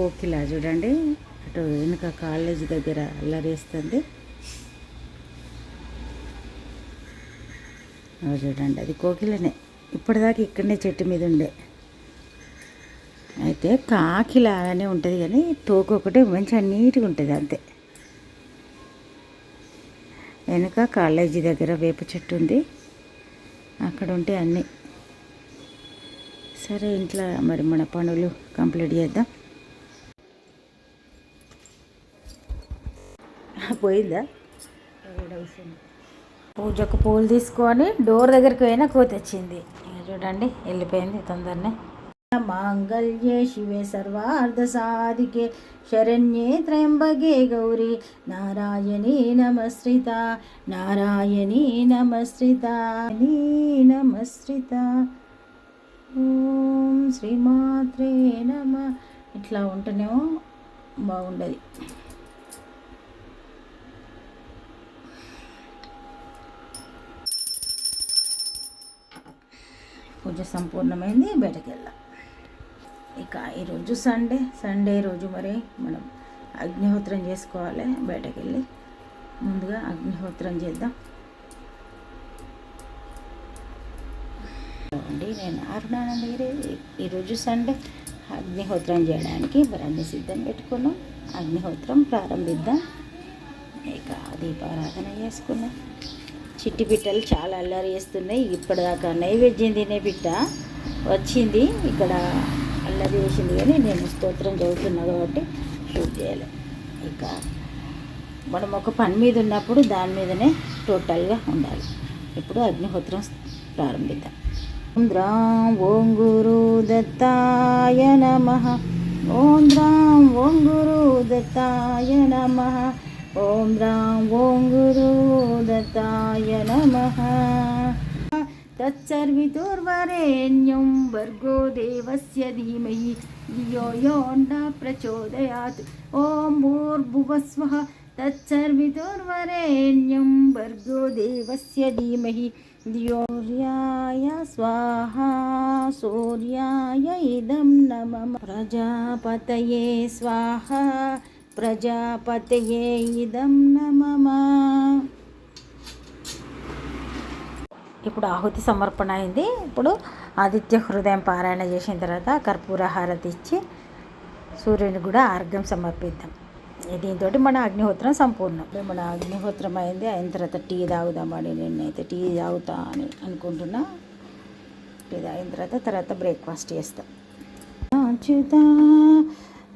కోకిల చూడండి, అటు వెనుక కాలేజీ దగ్గర అల్లరేస్తుంది. చూడండి, అది కోకిలనే. ఇప్పటిదాకా ఇక్కడనే చెట్టు మీద ఉండే. అయితే కాకిలాగానే ఉంటుంది కానీ తోక ఒకటి మంచిగా నీట్గా ఉంటుంది అంతే. వెనుక కాలేజీ దగ్గర వేప చెట్టు ఉంది, అక్కడ ఉంటే అన్నీ. సరే, ఇంట్లో మరి మన పనులు కంప్లీట్ చేద్దాం. పోయిందా? పూజకు పూలు తీసుకొని డోర్ దగ్గరికి పోయినా కోతి వచ్చింది. చూడండి, వెళ్ళిపోయింది తొందరనే. మాంగళ్యే శివే సర్వార్థ సాధికే శరణ్యే త్రయంబకే గౌరీ నారాయణీ నమస్కృత నారాయణీ నమస్కృత నమస్కృత. ఓం శ్రీమాత్రే నమ. ఇట్లా ఉంటేనేమో బాగుండదు. పూజ సంపూర్ణమైంది, బయటకు వెళ్ళాం. ఇక ఈరోజు సండే రోజు మరి మనం అగ్నిహోత్రం చేసుకోవాలి. బయటకు వెళ్ళి ముందుగా అగ్నిహోత్రం చేద్దాం. అండి, నేను అరుణానందగిరి. ఈరోజు సండే అగ్నిహోత్రం చేయడానికి మరి అన్ని సిద్ధం పెట్టుకున్నాం. అగ్నిహోత్రం ప్రారంభిద్దాం. ఇక దీపారాధన చేసుకున్నాం. చిట్టి పిట్టలు చాలా అల్లరి చేస్తున్నాయి. ఇప్పటిదాకా నైవేద్యం తినే పిట్ట వచ్చింది, ఇక్కడ అల్లరి చేసింది, కానీ నేను స్తోత్రం చదువుతున్నా కాబట్టి షూట్ చేయాలి. ఇక మనం ఒక పని మీద ఉన్నప్పుడు దాని మీదనే టోటల్గా ఉండాలి. ఇప్పుడు అగ్నిహోత్రం ప్రారంభిద్దాం. ఓం ద్రాం ఓం గురు దత్తాయ నమః. ఓం ద్రాం ఓం గురు దత్తాయ నమః. ఓం ద్రాం ఓం గురు దత్తాయ నమః. తత్సర్వితుర్వరేణ్యం భర్గో దేవస్య ధీమహి ధియో యో న ప్రచోదయాత్. ఓం భూర్భువస్వః తత్సర్వితుర్వరేణ్యం భర్గో దేవస్య ధీమహి ధియో సూర్యాయ స్వాహా. సూర్యాయ ఇదం నమః. ప్రజాపతయే స్వాహా. ప్రజాపతయే ఇదం నమః. ఇప్పుడు ఆహుతి సమర్పణ అయింది. ఇప్పుడు ఆదిత్య హృదయం పారాయణ చేసిన తర్వాత కర్పూర హారతి ఇచ్చి సూర్యుని కూడా ఆర్ఘ్యం సమర్పిద్దాం. దీంతో మన అగ్నిహోత్రం సంపూర్ణం. మన అగ్నిహోత్రం అయింది. అయిన తర్వాత టీ తాగుదామని నేనైతే టీ తాగుతా అని అనుకుంటున్నా. టీ తాగిన తర్వాత బ్రేక్ఫాస్ట్ చేస్తాం. అచ్యుత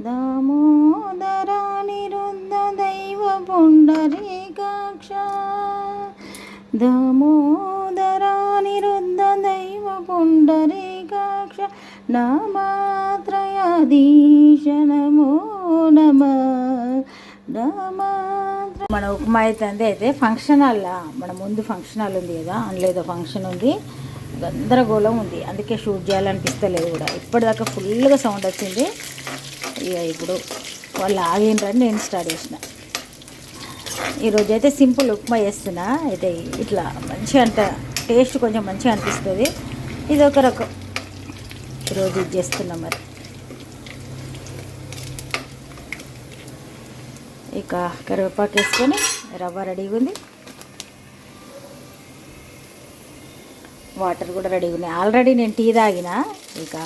దామోదర నిరుద్ధ దైవ పుండరీకాక్ష. దామోదర నిరుద్ధ దైవ పుండరీకాక్ష. నామాత్రయాధీశ నమో నమః. మన ఉప్మా అయితే ఫంక్షన్ హాల్, మన ముందు ఫంక్షన్ హాల్ ఉంది కదా, అందులో ఏదో ఫంక్షన్ ఉంది, గందరగోళం ఉంది. అందుకే షూట్ చేయాలనిపిస్తలేదు కూడా. ఇప్పటిదాకా ఫుల్గా సౌండ్ వచ్చింది. ఇక ఇప్పుడు వాళ్ళు ఆగిండ్రని నేను స్టార్ట్ చేసిన. ఈరోజు అయితే సింపుల్ ఉప్మా చేస్తున్నా. అయితే ఇట్లా మంచిగా టేస్ట్ కొంచెం మంచిగా అనిపిస్తుంది. ఇది ఒక రకం. ఈరోజు ఇది చేస్తున్నా. మరి ఇక కరివేపాకు వేసుకొని రవ్వ రెడీగా ఉంది, వాటర్ కూడా రెడీగా ఉన్నాయి. ఆల్రెడీ నేను టీ తాగిన. ఇక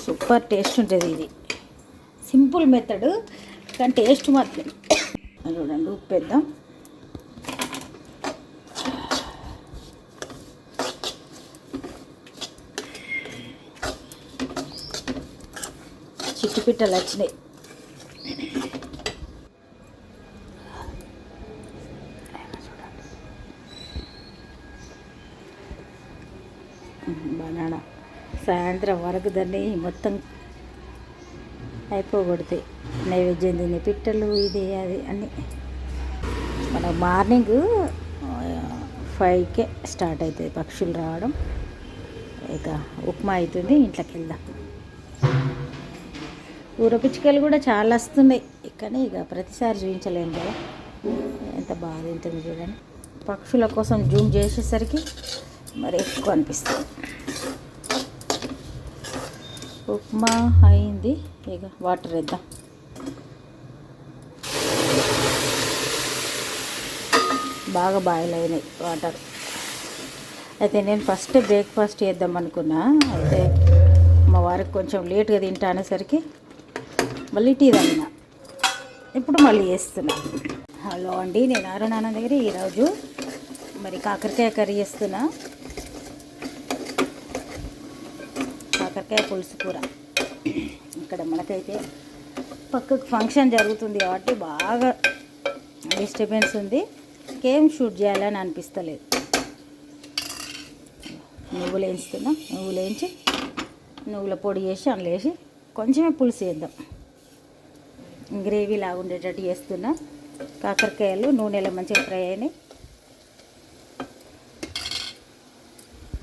సూపర్ టేస్ట్ ఉంటుంది. ఇది సింపుల్ మెథడ్ కానీ టేస్ట్ మాత్రం. చూడండి, ఉప్పు వేద్దాం. చిట్టి పిట్టలు వచ్చినాయి. బనానా సాయంత్రం వరకు దాన్ని మొత్తం అయిపోగొడతాయి. నైవేద్యం తినే పిట్టలు ఇది అది అన్నీ. మన మార్నింగ్ 5కే స్టార్ట్ అవుతుంది పక్షులు రావడం. ఇక ఉప్మా అవుతుంది, ఇంట్లోకి వెళ్దాం. ఊరపిచ్చుకలు కూడా చాలా వస్తున్నాయి, కానీ ఇక ప్రతిసారి చూపించలేము కదా. ఎంత బాగా తింటుంది చూడండి. పక్షుల కోసం జూమ్ చేసేసరికి మరి ఎక్కువ అనిపిస్తుంది. ఉప్మా అయింది, ఇక వాటర్ వేద్దాం. బాగా బాయిల్ అయినాయి వాటర్. అయితే నేను ఫస్ట్ బ్రేక్ఫాస్ట్ చేద్దాం అనుకున్నా. అయితే మా వారికి కొంచెం లేట్గా తింటా అనేసరికి మళ్ళీ టీ తాగిన. ఇప్పుడు మళ్ళీ చేస్తున్నా. హలో అండి, నేను అరుణాన్న దగ్గర ఈరోజు మరి కాకరకాయ కర్రీ చేస్తున్నా. కాకరకాయ పులుసు కూర. ఇక్కడ మనకైతే పక్కకు ఫంక్షన్ జరుగుతుంది కాబట్టి బాగా డిస్టర్బెన్స్ ఉంది. ఇంకేం షూట్ చేయాలని అనిపిస్తలేదు. నువ్వులు వేస్తున్నా. నువ్వులు వేయించి నువ్వుల పొడి వేసి అందులో వేసి కొంచెమే పులుసు వేద్దాం. గ్రేవీ లాగా ఉండేటట్టు చేస్తున్నా. కాకరకాయలు నూనెలో మంచిగా ఫ్రై అయినాయి.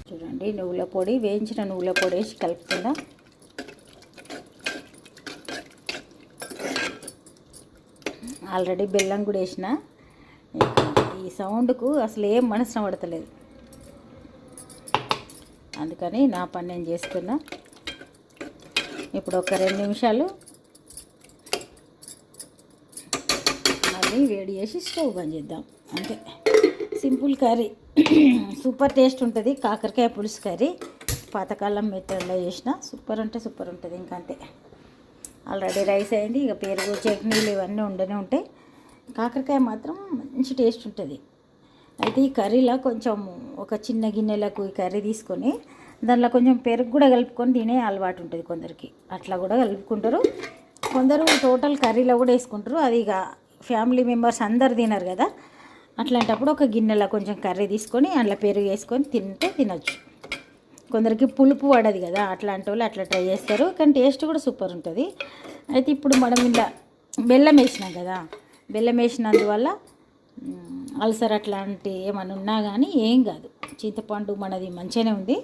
చూడండి, నువ్వుల పొడి, వేయించిన నువ్వుల పొడి వేసి కలుపుతున్నా. ఆల్రెడీ బెల్లం కూడా వేసిన. ఈ సౌండ్కు అసలు ఏం మనసు పడతలేదు, అందుకని నా పని నేను చేస్తున్నా. ఇప్పుడు ఒక 2 నిమిషాలు మళ్ళీ వేడి చేసి స్టవ్ బంద్ చేద్దాం. అంతే, సింపుల్ కర్రీ. సూపర్ టేస్ట్ ఉంటుంది కాకరకాయ పులుసు కర్రీ. పాతకాలం మెథడ్లో చేసిన సూపర్ అంటే సూపర్ ఉంటుంది. ఇంకంతే, ఆల్రెడీ రైస్ అయింది. ఇక పెరుగు చట్నీలు ఇవన్నీ ఉండనే ఉంటాయి. కాకరకాయ మాత్రం మంచి టేస్ట్ ఉంటుంది. అయితే ఈ కర్రీలో కొంచెం ఒక చిన్న గిన్నెలకు ఈ కర్రీ తీసుకొని దానిలో కొంచెం పెరుగు కూడా కలుపుకొని తినే అలవాటు ఉంటుంది కొందరికి. అట్లా కూడా కలుపుకుంటారు. కొందరు టోటల్ కర్రీలో కూడా వేసుకుంటారు. అది ఇక ఫ్యామిలీ మెంబర్స్ అందరు తినరు కదా. అట్లాంటప్పుడు ఒక గిన్నెలో కొంచెం కర్రీ తీసుకొని అందులో పెరుగు వేసుకొని తింటే తినొచ్చు. కొందరికి పులుపు పడదు కదా, అట్లాంటి వాళ్ళు అట్లా ట్రై చేస్తారు. కానీ టేస్ట్ కూడా సూపర్ ఉంటుంది. అయితే ఇప్పుడు మనం ఇలా బెల్లం వేసినాం కదా, బెల్లం వేసినందువల్ల అల్సర్ అట్లాంటి ఏమైనా ఉన్నా కానీ ఏం కాదు. చింతపండు మనది మంచిగానే ఉంది,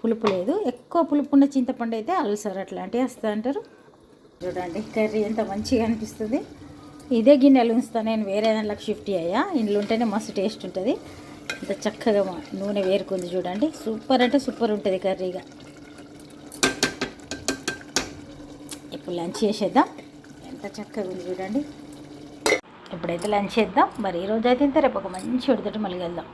పులుపు లేదు. ఎక్కువ పులుపు ఉన్న చింతపండు అయితే అల్సర్ అట్లాంటివి వస్తా అంటారు. చూడండి కర్రీ ఎంత మంచిగా అనిపిస్తుంది. ఇదే గిన్నెలు ఉంచుతాను, నేను వేరే దాంట్లోకి షిఫ్ట్ అయ్యా. ఇంట్లో ఉంటేనే మస్తు టేస్ట్ ఉంటుంది. ఇంత చక్కగా నూనె వేరుకుంది చూడండి. సూపర్ అంటే సూపర్ ఉంటుంది కర్రీగా. ఇప్పుడు లంచ్ చేసేద్దాం. ఎంత చక్కగా ఉంది చూడండి. ఇప్పుడైతే లంచ్ చేద్దాం. మరి ఈరోజు అయితే ఇంత, రేపు ఒక మంచి ఉడితోటి మళ్ళీ వెళ్దాం.